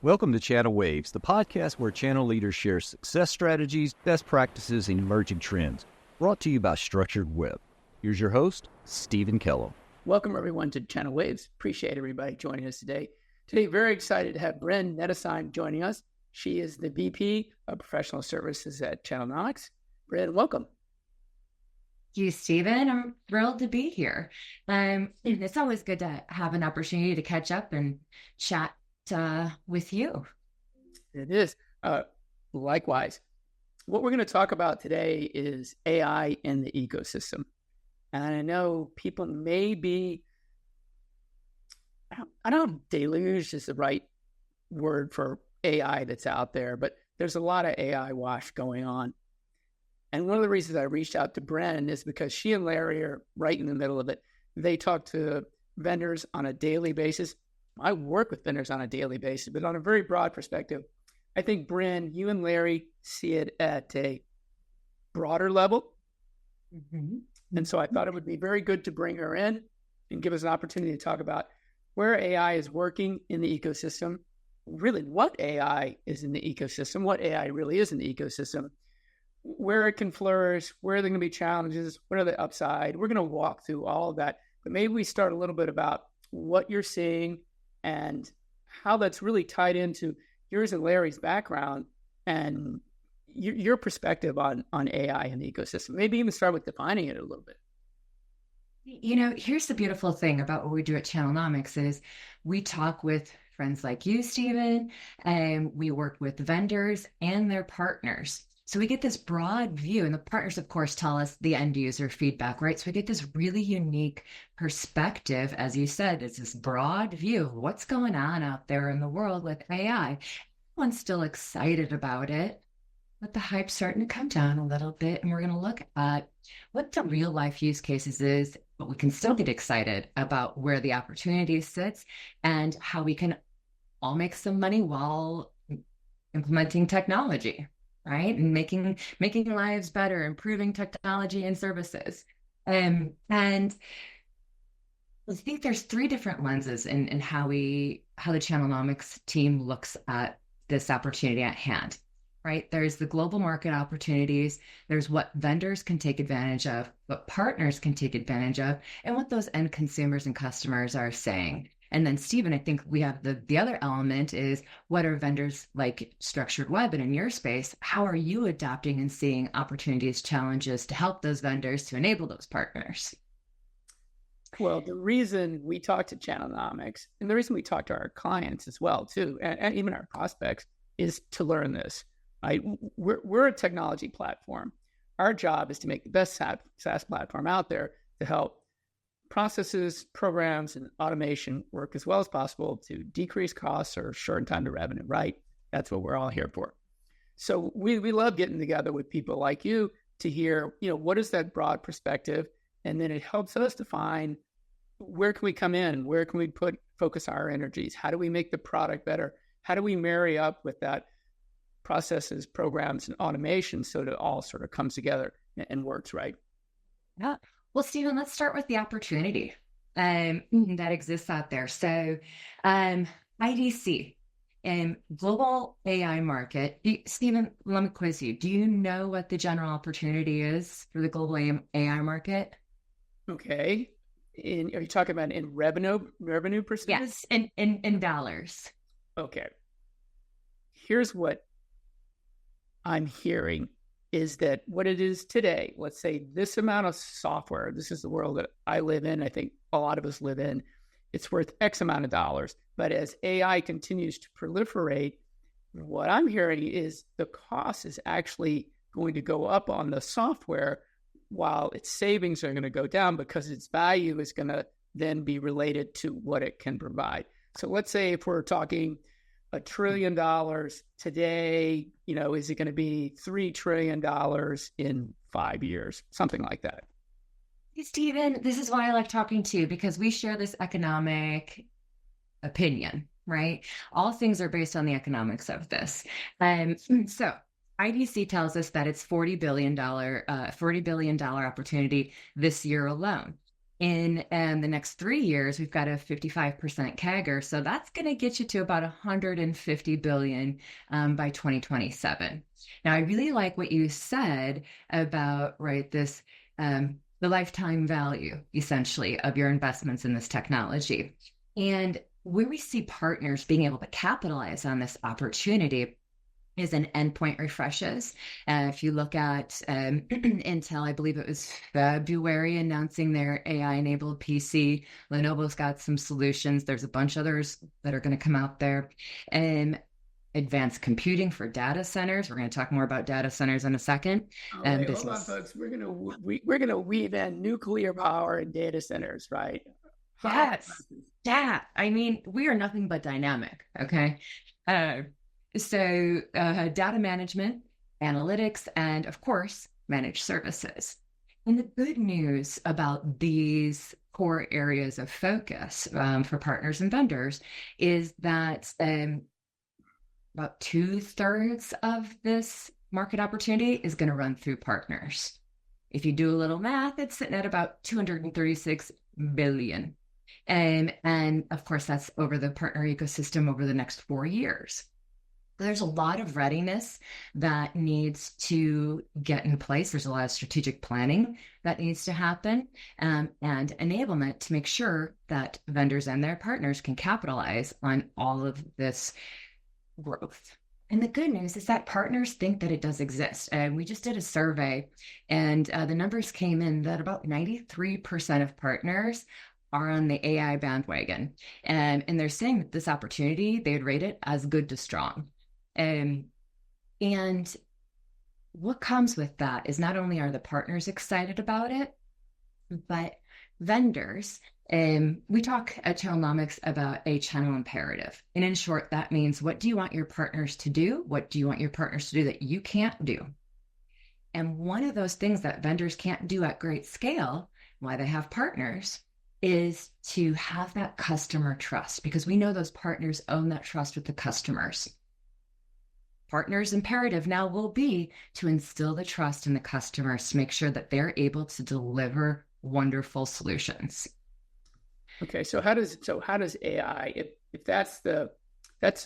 Welcome to ChannelWaves, the podcast where channel leaders share success strategies, best practices, and emerging trends. Brought to you by Structured Web. Here's your host, Steven Kellam. Welcome, everyone, to ChannelWaves. Appreciate everybody joining us today. Today, very excited to have Bryn Nettesheim joining us. She is the VP of Professional Services at Channelnomics. Bryn, welcome. Thank you, Steven. I'm thrilled to be here. It's always good to have an opportunity to catch up and chat with you. It is. Likewise. What we're going to talk about today is AI in the ecosystem. And I know people may be, I don't know if deluge is the right word for AI that's out there, but there's a lot of AI wash going on. And one of the reasons I reached out to Bryn is because she and Larry are right in the middle of it. They talk to vendors on a daily basis. I work with vendors on a daily basis, but on a very broad perspective. I think, Bryn, you and Larry see it at a broader level. Mm-hmm. And so I thought it would be very good to bring her in and give us an opportunity to talk about where AI is working in the ecosystem, really what AI is in the ecosystem, what AI really is in the ecosystem, where it can flourish, where are there going to be challenges, what are the upside. We're going to walk through all of that. But maybe we start a little bit about what you're seeing and how that's really tied into yours and Larry's background and your perspective on AI and the ecosystem. Maybe even start with defining it a little bit. You know, here's the beautiful thing about what we do at Channelnomics is we talk with friends like you, Steven, and we work with vendors and their partners. So we get this broad view, and the partners, of course, tell us the end user feedback, right? So we get this really unique perspective. As you said, it's this broad view of what's going on out there in the world with AI. Everyone's still excited about it, but the hype's starting to come down a little bit. And we're going to look at what the real life use cases is, but we can still get excited about where the opportunity sits and how we can all make some money while implementing technology. Right? And making lives better, improving technology and services. And I think there's three different lenses in how the Channelnomics team looks at this opportunity at hand, right? There's the global market opportunities, there's what vendors can take advantage of, what partners can take advantage of, and what those end consumers and customers are saying. And then, Steven, I think we have the other element is what are vendors like Structured Web and in your space, how are you adapting and seeing opportunities, challenges to help those vendors to enable those partners? Well, the reason we talk to Channelnomics and the reason we talk to our clients as well, too, and even our prospects is to learn this. Right? We're a technology platform. Our job is to make the best SaaS platform out there to help processes, programs, and automation work as well as possible to decrease costs or shorten time to revenue, right? That's what we're all here for. So we love getting together with people like you to hear, what is that broad perspective? And then it helps us define where can we come in? Where can we focus our energies? How do we make the product better? How do we marry up with that processes, programs, and automation so that it all sort of comes together and works right? Yeah. Well, Steven, let's start with the opportunity that exists out there. So IDC, global AI market. Steven, let me quiz you. Do you know what the general opportunity is for the global AI market? Okay. Are you talking about in revenue perspective? Yes, in dollars. Okay. Here's what I'm hearing. Is that what it is today? Let's say this amount of software, this is the world that I live in, I think a lot of us live in, it's worth X amount of dollars. But as AI continues to proliferate, what I'm hearing is the cost is actually going to go up on the software while its savings are going to go down because its value is going to then be related to what it can provide. So let's say if we're talking $1 trillion today, is it going to be $3 trillion in 5 years? Something like that. Hey, Steven, this is why I like talking to you, because we share this economic opinion, right? All things are based on the economics of this. So IDC tells us that it's $40 billion opportunity this year alone. In the next 3 years, we've got a 55% CAGR. So that's going to get you to about 150 billion by 2027. Now, I really like what you said about, right, this, the lifetime value, essentially, of your investments in this technology. And where we see partners being able to capitalize on this opportunity is in endpoint refreshes. If you look at Intel, I believe it was February, announcing their AI-enabled PC. Lenovo's got some solutions. There's a bunch others that are going to come out there. Advanced computing for data centers. We're going to talk more about data centers in a second. Wait, hold on, folks. We're gonna weave in nuclear power and data centers, right? Yes. Yeah. I mean, we are nothing but dynamic. Okay. So data management, analytics, and of course, managed services. And the good news about these core areas of focus for partners and vendors is that about 2/3 of this market opportunity is going to run through partners. If you do a little math, it's sitting at about 236 billion. And of course, that's over the partner ecosystem over the next 4 years. There's a lot of readiness that needs to get in place. There's a lot of strategic planning that needs to happen, and enablement to make sure that vendors and their partners can capitalize on all of this growth. And the good news is that partners think that it does exist. And we just did a survey, and the numbers came in that about 93% of partners are on the AI bandwagon. And they're saying that this opportunity, they'd rate it as good to strong. And what comes with that is not only are the partners excited about it, but vendors. We talk at Channelnomics about a channel imperative. And in short, that means, what do you want your partners to do? What do you want your partners to do that you can't do? And one of those things that vendors can't do at great scale, why they have partners, is to have that customer trust, because we know those partners own that trust with the customers. Partners' imperative now will be to instill the trust in the customers to make sure that they're able to deliver wonderful solutions. Okay, so how does AI, if that's the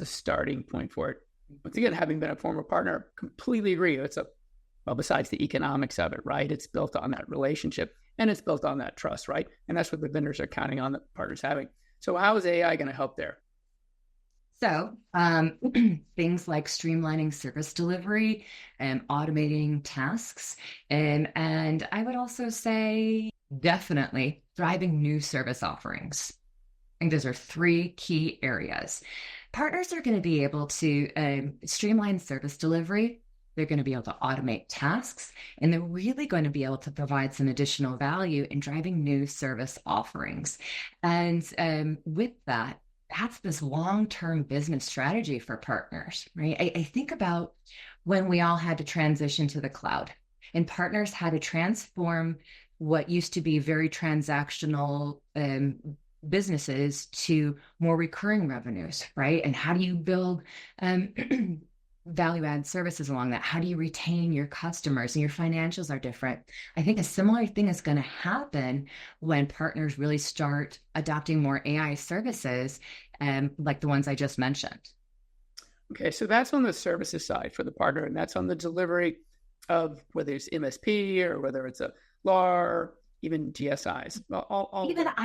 starting point for it? Once again, having been a former partner, completely agree. Well, besides the economics of it, right? It's built on that relationship and it's built on that trust, right? And that's what the vendors are counting on the partners having. So how is AI going to help there? So things like streamlining service delivery and automating tasks. And I would also say definitely driving new service offerings. I think those are 3 key areas. Partners are going to be able to streamline service delivery. They're going to be able to automate tasks, and they're really going to be able to provide some additional value in driving new service offerings. And with that, that's this long-term business strategy for partners, right? I think about when we all had to transition to the cloud, and partners had to transform what used to be very transactional businesses to more recurring revenues, right? And how do you build value-add services along that? How do you retain your customers? And your financials are different. I think a similar thing is going to happen when partners really start adopting more AI services, like the ones I just mentioned. Okay, so that's on the services side for the partner, and that's on the delivery of whether it's MSP or whether it's a LAR, even GSIs,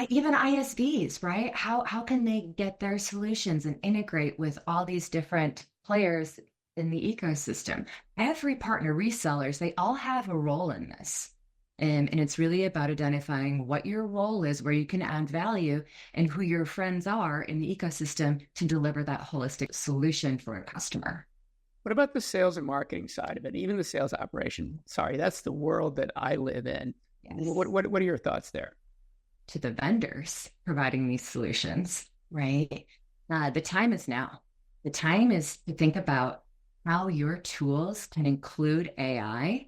even ISVs, right? How can they get their solutions and integrate with all these different players in the ecosystem? Every partner, resellers, they all have a role in this. And it's really about identifying what your role is, where you can add value, and who your friends are in the ecosystem to deliver that holistic solution for a customer. What about the sales and marketing side of it? Even the sales operation? Sorry, that's the world that I live in. Yes. What are your thoughts there? To the vendors providing these solutions, right? The time is now. The time is to think about how your tools can include AI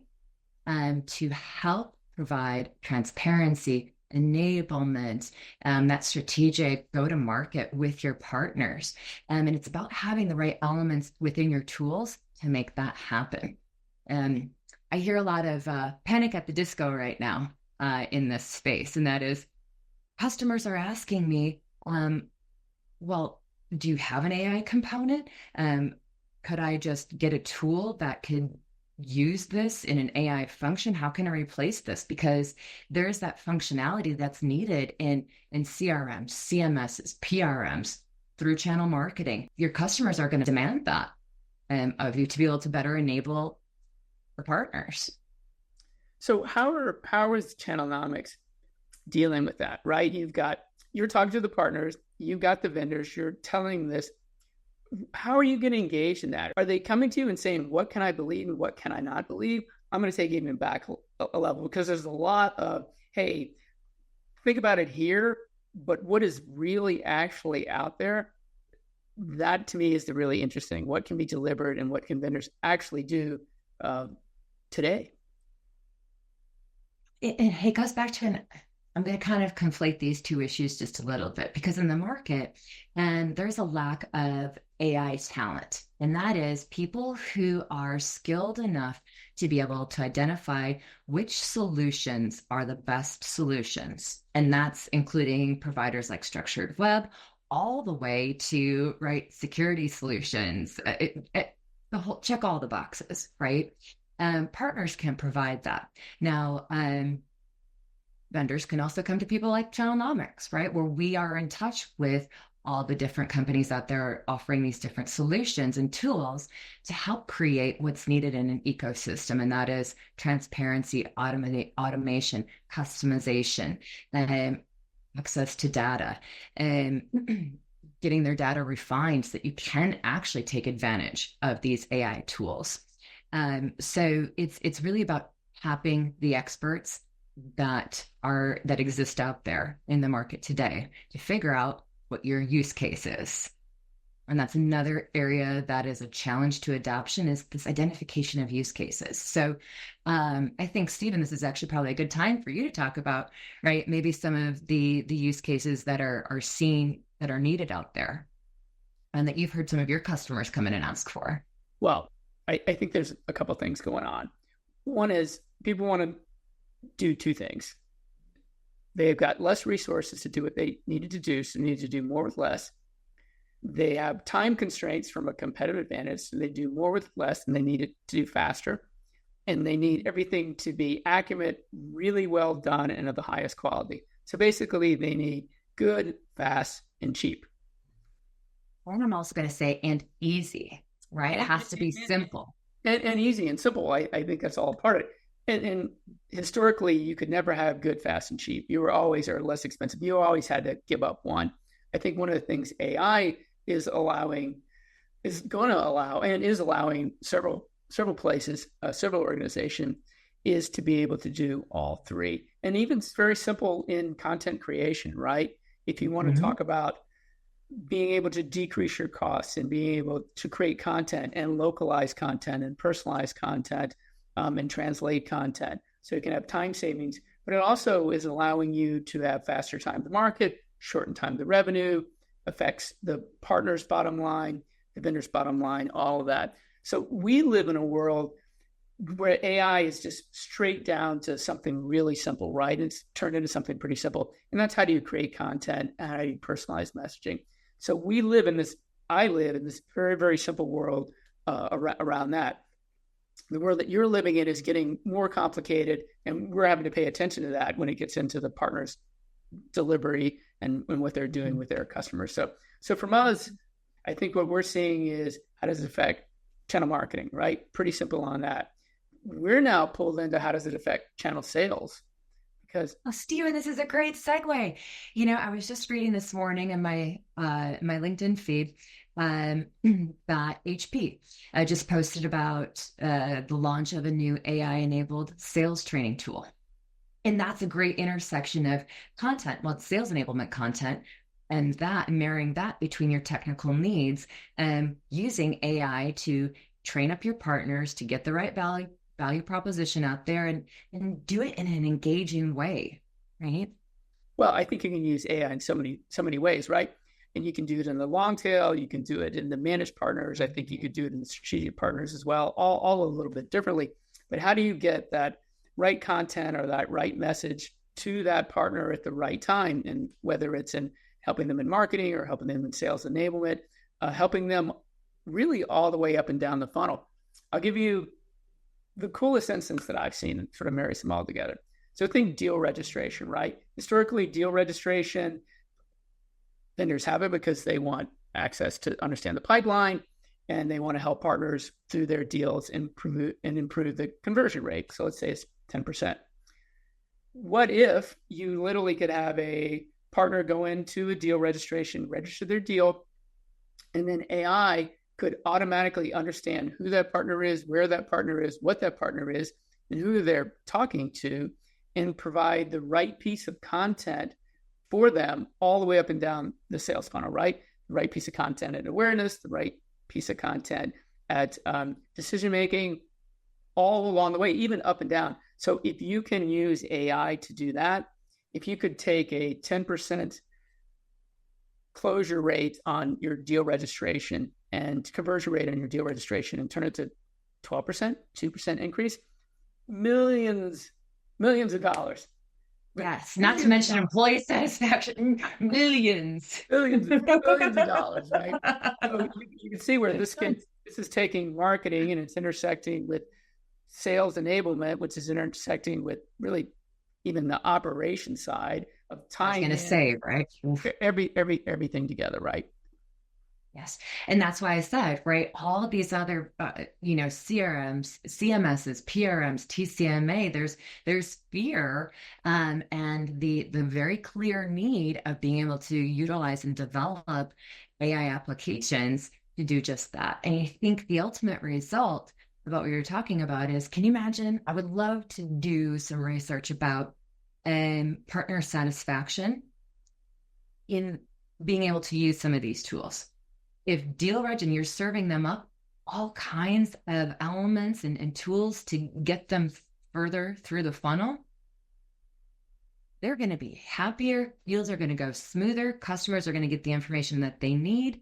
to help provide transparency, enablement, that strategic go-to-market with your partners. And it's about having the right elements within your tools to make that happen. I hear a lot of panic at the disco right now in this space, and that is customers are asking me, well, do you have an AI component? Could I just get a tool that could use this in an AI function? How can I replace this? Because there's that functionality that's needed in CRMs, CMSs, PRMs, through channel marketing. Your customers are going to demand that of you to be able to better enable the partners. So how is Channelnomics dealing with that, right? You're talking to the partners, you've got the vendors, you're telling this. How are you going to engage in that? Are they coming to you and saying, what can I believe and what can I not believe? I'm going to take even back a level, because there's a lot of, hey, think about it here, but what is really actually out there? That to me is the really interesting. What can be delivered and what can vendors actually do today? It goes back to I'm going to kind of conflate these two issues just a little bit, because in the market, and there's a lack of AI talent, and that is people who are skilled enough to be able to identify which solutions are the best solutions. And that's including providers like structured web, all the way to security solutions, the whole check all the boxes, right? Partners can provide that. Now, vendors can also come to people like Channelnomics, right? Where we are in touch with all the different companies out there offering these different solutions and tools to help create what's needed in an ecosystem. And that is transparency, automation, customization, access to data, and getting their data refined so that you can actually take advantage of these AI tools. So it's really about tapping the experts that exist out there in the market today to figure out what your use case is. And that's another area that is a challenge to adoption, is this identification of use cases. So I think, Steven, this is actually probably a good time for you to talk about, right, maybe some of the use cases that are seen, that are needed out there, and that you've heard some of your customers come in and ask for. Well, I think there's a couple of things going on. One is people want to do two things. They've got less resources to do what they needed to do, so they need to do more with less. They have time constraints from a competitive advantage, so they do more with less, and they need it to do faster. And they need everything to be accurate, really well done, and of the highest quality. So basically, they need good, fast, and cheap. And I'm also going to say, and easy, right? It has to be simple. And easy and simple. I think that's all part of it. And historically, you could never have good, fast, and cheap. You were always, or less expensive. You always had to give up one. I think one of the things AI is allowing several places, several organizations, is to be able to do all three. And even very simple in content creation, right? If you want to talk about being able to decrease your costs and being able to create content and localize content and personalize content, and translate content, so you can have time savings. But it also is allowing you to have faster time to market, shorten time to revenue, affects the partner's bottom line, the vendor's bottom line, all of that. So we live in a world where AI is just straight down to something really simple, right? It's turned into something pretty simple. And that's how do you create content and how do you personalize messaging. So I live in this very, very simple world around that. The world that you're living in is getting more complicated, and we're having to pay attention to that when it gets into the partner's delivery and what they're doing with their customers. So from us, I think what we're seeing is, how does it affect channel marketing, right? Pretty simple on that. We're now pulled into, how does it affect channel sales? Because Steven, this is a great segue. I was just reading this morning in my LinkedIn feed that HP just posted about the launch of a new AI-enabled sales training tool. And that's a great intersection of content. Well, it's sales enablement content, and that marrying that between your technical needs and using AI to train up your partners to get the right value proposition out there and do it in an engaging way, right? Well, I think you can use AI in so many ways, right? And you can do it in the long tail. You can do it in the managed partners. I think you could do it in the strategic partners as well, all a little bit differently. But how do you get that right content or that right message to that partner at the right time, and whether it's in helping them in marketing or helping them in sales enablement, helping them really all the way up and down the funnel. I'll give you the coolest instance that I've seen and sort of marries them all together. So think deal registration, right? Historically, deal registration, vendors have it because they want access to understand the pipeline, and they want to help partners through their deals and improve the conversion rate. So let's say it's 10%. What if you literally could have a partner go into a deal registration, register their deal, and then AI could automatically understand who that partner is, where that partner is, what that partner is, and who they're talking to, and provide the right piece of content for them all the way up and down the sales funnel, right? The right piece of content at awareness, the right piece of content at decision-making, all along the way, even up and down. So if you can use AI to do that, if you could take a 10% closure rate on your deal registration and conversion rate on your deal registration and turn it to 12%, 2% increase, millions of dollars. Yes, not to mention employee satisfaction, millions. Billions of dollars, right? So you can see where this is taking marketing and it's intersecting with sales enablement, which is intersecting with really even the operation side of tying. I was going to say, right? Everything together, right? Yes. And that's why I said, right, all of these other, CRMs, CMSs, PRMs, TCMA, there's fear and the very clear need of being able to utilize and develop AI applications to do just that. And I think the ultimate result about what you're talking about is, can you imagine? I would love to do some research about partner satisfaction in being able to use some of these tools. If deal reg and you're serving them up all kinds of elements and tools to get them further through the funnel, they're going to be happier. Deals are going to go smoother. Customers are going to get the information that they need,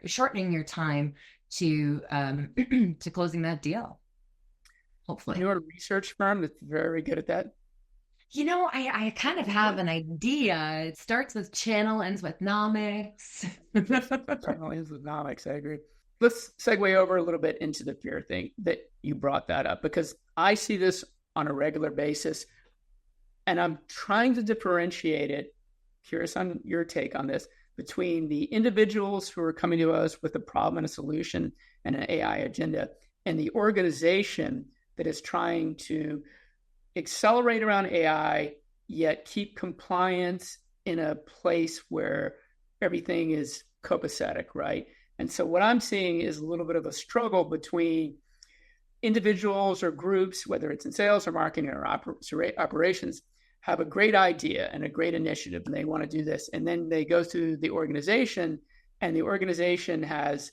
shortening your time to to closing that deal. Hopefully, you know, a research firm that's very good at that. You know, I kind of have an idea. It starts with channel, ends with nomics. Channel ends with nomics, I agree. Let's segue over a little bit into the fear thing that you brought that up, because I see this on a regular basis, and I'm trying to differentiate it, curious on your take on this, between the individuals who are coming to us with a problem and a solution and an AI agenda, and the organization that is trying to accelerate around AI, yet keep compliance in a place where everything is copacetic, right? And so what I'm seeing is a little bit of a struggle between individuals or groups, whether it's in sales or marketing or operations, have a great idea and a great initiative, and they want to do this. And then they go through the organization, and the organization has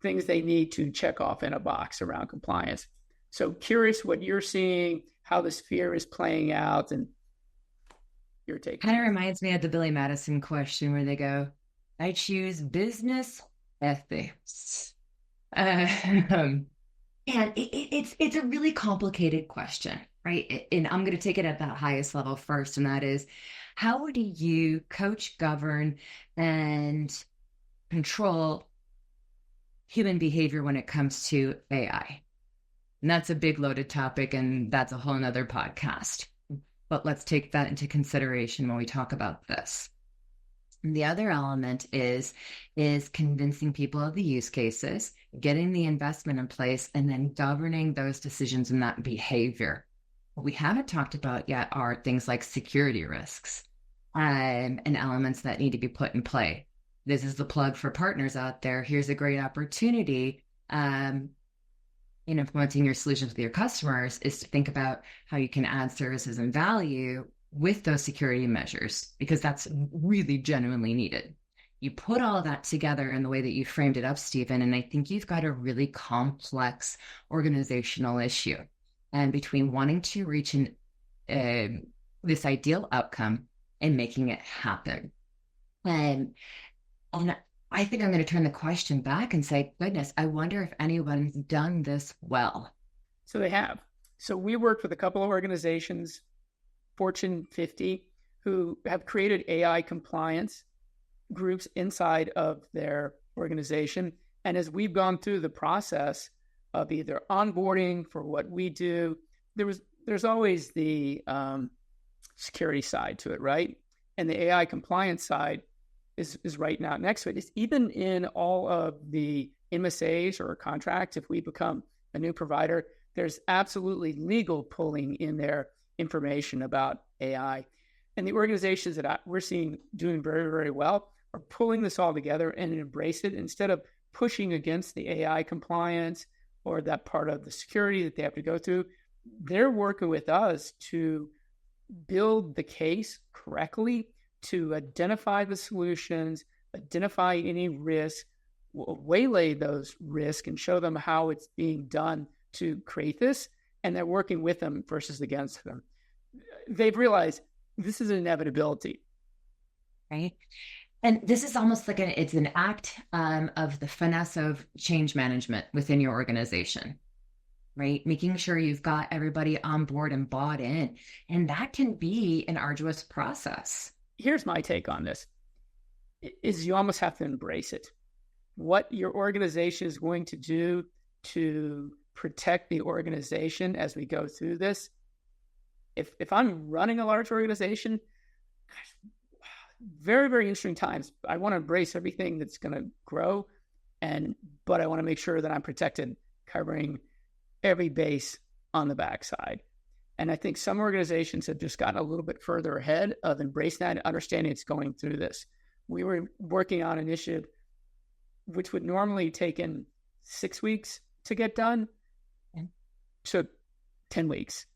things they need to check off in a box around compliance. So curious what you're seeing, how this fear is playing out, and your take. Kind of reminds me of the Billy Madison question where they go, I choose business ethics. And it's a really complicated question, right? And I'm going to take it at that highest level first, and that is, how do you coach, govern, and control human behavior when it comes to AI? And that's a big loaded topic, and that's a whole nother podcast. But let's take that into consideration when we talk about this. And the other element is convincing people of the use cases, getting the investment in place, and then governing those decisions and that behavior. What we haven't talked about yet are things like security risks and elements that need to be put in play. This is the plug for partners out there. Here's a great opportunity in implementing your solutions with your customers, is to think about how you can add services and value with those security measures, because that's really genuinely needed. You put all of that together in the way that you framed it up, Steven, and I think you've got a really complex organizational issue. And between wanting to reach this ideal outcome and making it happen. And I think I'm going to turn the question back and say, goodness, I wonder if anyone's done this well. So they have. So we worked with a couple of organizations, Fortune 50, who have created AI compliance groups inside of their organization. And as we've gone through the process of either onboarding for what we do, there's always the security side to it, right? And the AI compliance side is right now next to it. It's even in all of the MSAs or contracts. If we become a new provider, there's absolutely legal pulling in their information about AI. And the organizations that we're seeing doing very, very well are pulling this all together and embrace it instead of pushing against the AI compliance or that part of the security that they have to go through. They're working with us to build the case correctly, to identify the solutions, identify any risk, waylay those risks, and show them how it's being done to create this. And they're working with them versus against them. They've realized this is an inevitability. Right. And this is almost like it's an act of the finesse of change management within your organization, right? Making sure you've got everybody on board and bought in. And that can be an arduous process. Here's my take on this, is you almost have to embrace it. What your organization is going to do to protect the organization as we go through this. If I'm running a large organization, very, very interesting times. I want to embrace everything that's going to grow, but I want to make sure that I'm protected, covering every base on the backside. And I think some organizations have just gotten a little bit further ahead of embracing that and understanding it's going through this. We were working on an initiative which would normally take in 6 weeks to get done, took 10 weeks.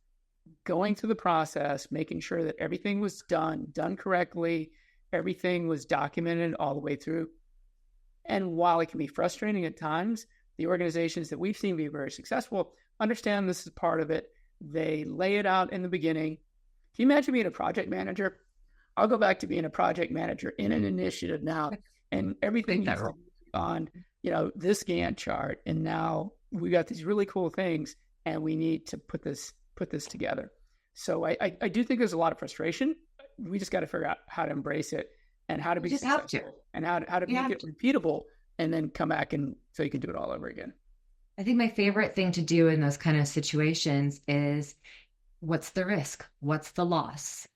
Going through the process, making sure that everything was done correctly, everything was documented all the way through. And while it can be frustrating at times, the organizations that we've seen be very successful understand this is part of it. They lay it out in the beginning. Can you imagine being a project manager? I'll go back to being a project manager in an initiative now, and everything is on, this Gantt chart. And now we got these really cool things, and we need to put this together. So I do think there's a lot of frustration. We just got to figure out how to embrace it and how to be successful and how to make it repeatable, and then come back and so you can do it all over again. I think my favorite thing to do in those kind of situations is, what's the risk? What's the loss?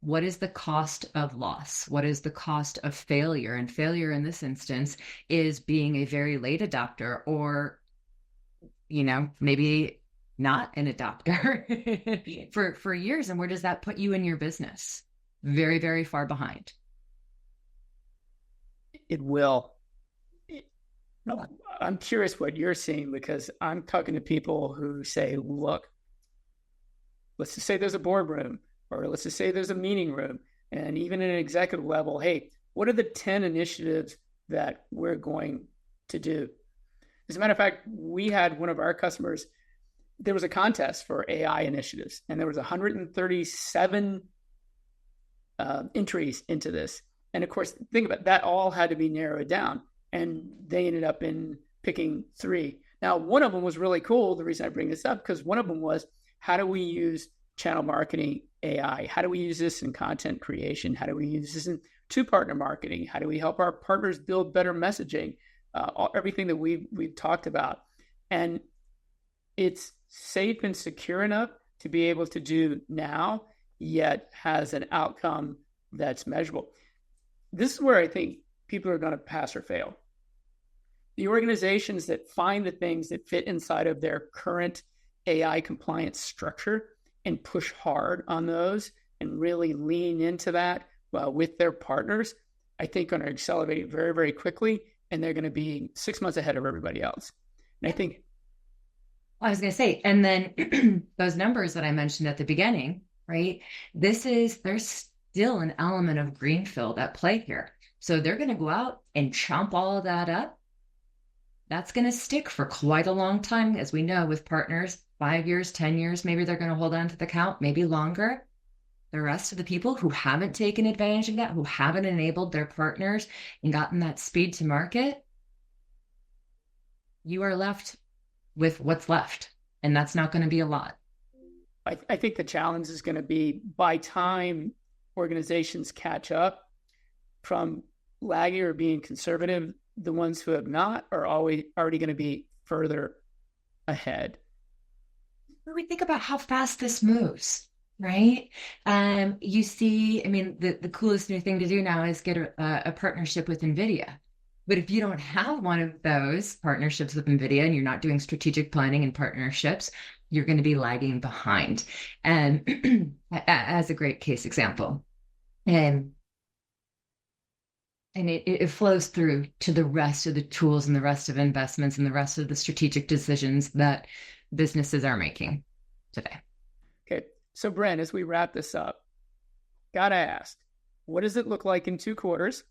What is the cost of loss? What is the cost of failure? And failure in this instance is being a very late adopter, or, maybe not an adopter for years. And where does that put you in your business? Very, very far behind. It will. I'm curious what you're seeing, because I'm talking to people who say, look, let's just say there's a boardroom, or let's just say there's a meeting room, and even at an executive level, hey, what are the 10 initiatives that we're going to do? As a matter of fact, we had one of our customers, there was a contest for AI initiatives, and there was 137 entries into this. And of course, think about that, all had to be narrowed down, and they ended up in picking 3. Now, one of them was really cool. The reason I bring this up, because one of them was, how do we use channel marketing AI? How do we use this in content creation? How do we use this in two-partner marketing? How do we help our partners build better messaging? Everything that we've talked about. And it's safe and secure enough to be able to do now, yet has an outcome that's measurable. This is where I think people are going to pass or fail. The organizations that find the things that fit inside of their current AI compliance structure and push hard on those and really lean into that with their partners, I think are going to accelerate very, very quickly, and they're going to be 6 months ahead of everybody else. And I think... I was going to say, and then those numbers that I mentioned at the beginning, right? There's still an element of greenfield at play here. So they're going to go out and chomp all of that up. That's going to stick for quite a long time, as we know, with partners, 5 years, 10 years, maybe they're going to hold on to the count, maybe longer. The rest of the people who haven't taken advantage of that, who haven't enabled their partners and gotten that speed to market, you are left with what's left. And that's not going to be a lot. I think the challenge is going to be by time organizations catch up from lagging or being conservative, the ones who have not are already going to be further ahead. When we think about how fast this moves, right? You see, I mean, the coolest new thing to do now is get a partnership with NVIDIA. But if you don't have one of those partnerships with NVIDIA and you're not doing strategic planning and partnerships, you're going to be lagging behind. And as a great case example, and it flows through to the rest of the tools and the rest of investments and the rest of the strategic decisions that businesses are making today. Okay. So Bryn, as we wrap this up, gotta ask, what does it look like in 2 quarters?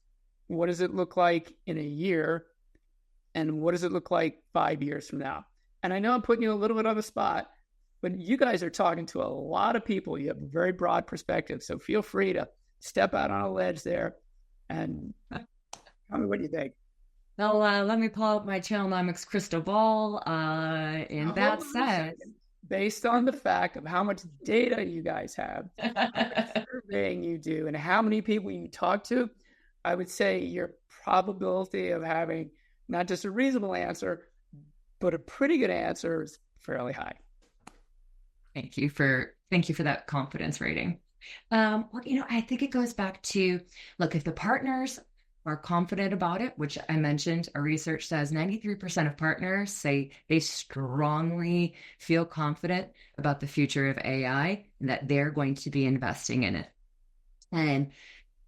What does it look like in a year? And what does it look like 5 years from now? And I know I'm putting you a little bit on the spot, but you guys are talking to a lot of people. You have a very broad perspective. So feel free to step out on a ledge there and tell me what you think. Well, let me pull out my Channelnomics crystal ball. And that said, based on the fact of how much data you guys have, surveying you do, and how many people you talk to, I would say your probability of having not just a reasonable answer, but a pretty good answer is fairly high. Thank you for that confidence rating. Well, I think it goes back to, look, if the partners are confident about it, which I mentioned, our research says 93% of partners say they strongly feel confident about the future of AI and that they're going to be investing in it. And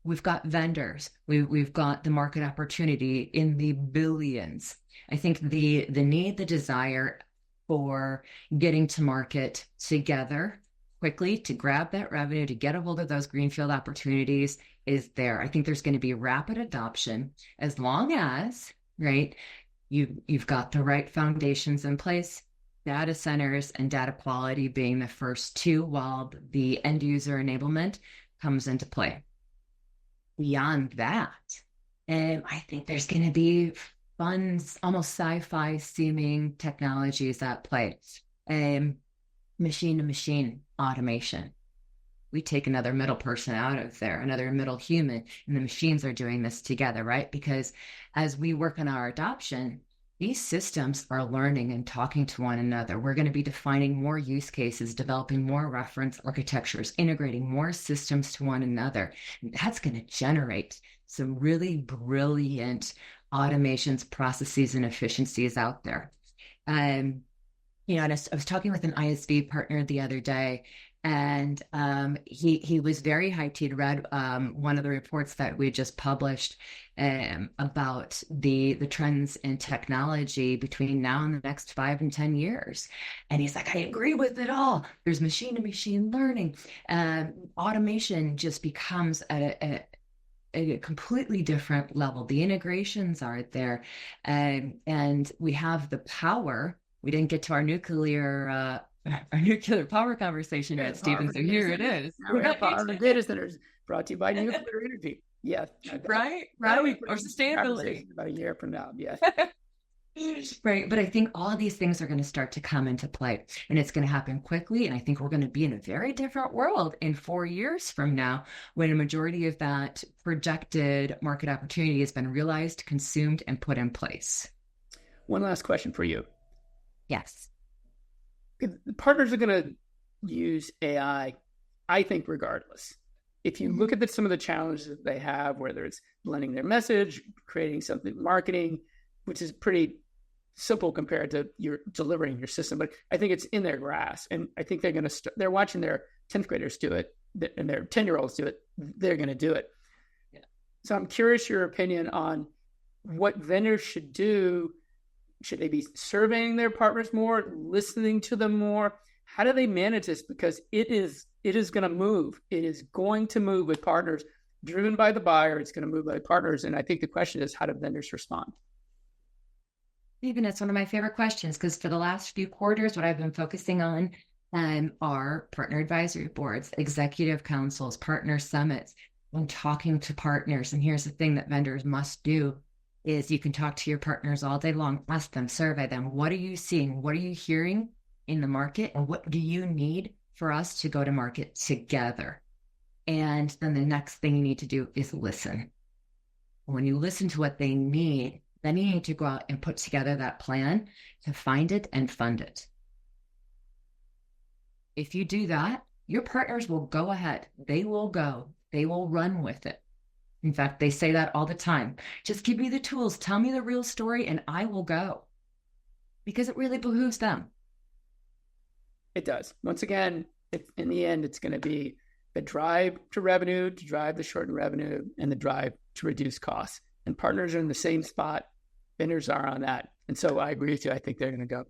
we've got vendors, we've got the market opportunity in the billions. I think the need, the desire for getting to market together quickly to grab that revenue, to get a hold of those greenfield opportunities is there. I think there's going to be rapid adoption as long as, right, you've got the right foundations in place, data centers and data quality being the first two, while the end user enablement comes into play. Beyond that, I think there's going to be fun, almost sci-fi seeming technologies at play. Machine-to-machine automation. We take another middle person out of there, another middle human, and the machines are doing this together, right? Because as we work on our adoption, these systems are learning and talking to one another. We're going to be defining more use cases, developing more reference architectures, integrating more systems to one another. And that's going to generate some really brilliant automations, processes, and efficiencies out there. And I was talking with an ISV partner the other day, and he was very hyped. He'd read one of the reports that we just published about the trends in technology between now and the next 5 and 10 years. And he's like, I agree with it all. There's machine-to-machine learning. Automation just becomes a completely different level. The integrations are there, and we have the power. We didn't get to our nuclear power conversation yet, Steven. So here it is. Now we have power data centers brought to you by nuclear energy. Yes. Right. Or sustainability. About a year from now. Yes. Right. But I think all of these things are going to start to come into play, and it's going to happen quickly. And I think we're going to be in a very different world in 4 years from now, when a majority of that projected market opportunity has been realized, consumed, and put in place. One last question for you. Yes. Partners are going to use AI, I think, regardless. If you look at some of the challenges that they have, whether it's blending their message, creating something marketing, which is pretty simple compared to your delivering your system, but I think it's in their grasp. And I think they're watching their 10th graders do it and their 10-year-olds do it. They're going to do it. Yeah. So I'm curious your opinion on what vendors should do. Should they be surveying their partners more, listening to them more? How do they manage this? Because it is going to move. It is going to move with partners, driven by the buyer. It's going to move by partners. And I think the question is, how do vendors respond? Even it's one of my favorite questions, because for the last few quarters, what I've been focusing on are partner advisory boards, executive councils, partner summits, and talking to partners. And here's the thing that vendors must do is you can talk to your partners all day long, ask them, survey them. What are you seeing? What are you hearing in the market? And what do you need for us to go to market together. And then the next thing you need to do is listen. When you listen to what they need, then you need to go out and put together that plan to find it and fund it. If you do that, your partners will go ahead. They will go. They will run with it. In fact, they say that all the time. Just give me the tools, tell me the real story, and I will go. Because it really behooves them. It does. Once again, in the end, it's going to be the drive to revenue, to drive the shortened revenue, and the drive to reduce costs. And partners are in the same spot. Vendors are on that. And so I agree with you. I think they're going to go.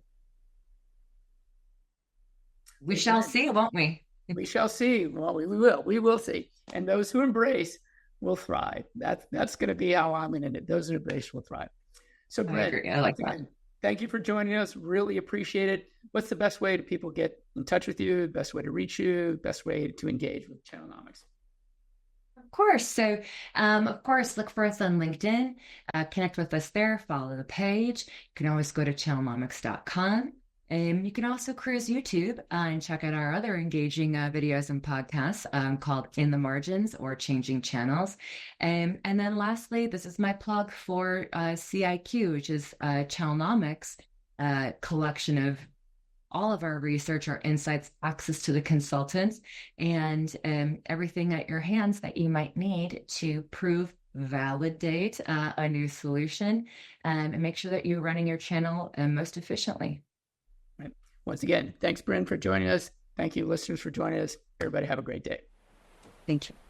We shall see, won't we? We shall see. Well, we will. We will see. And those who embrace will thrive. That's going to be how I'm in it. Those who embrace will thrive. So, Bryn, I like that. Thank you for joining us. Really appreciate it. What's the best way to people get in touch with you? Best way to reach you? Best way to engage with Channelnomics? Of course. So, of course, look for us on LinkedIn. Connect with us there. Follow the page. You can always go to channelnomics.com. You can also cruise YouTube and check out our other engaging videos and podcasts called In the Margins or Changing Channels. And then lastly, this is my plug for CIQ, which is Channelnomics, collection of all of our research, our insights, access to the consultants, and everything at your hands that you might need to validate a new solution and make sure that you're running your channel most efficiently. Right. Once again, thanks, Bryn, for joining us. Thank you, listeners, for joining us. Everybody have a great day. Thank you.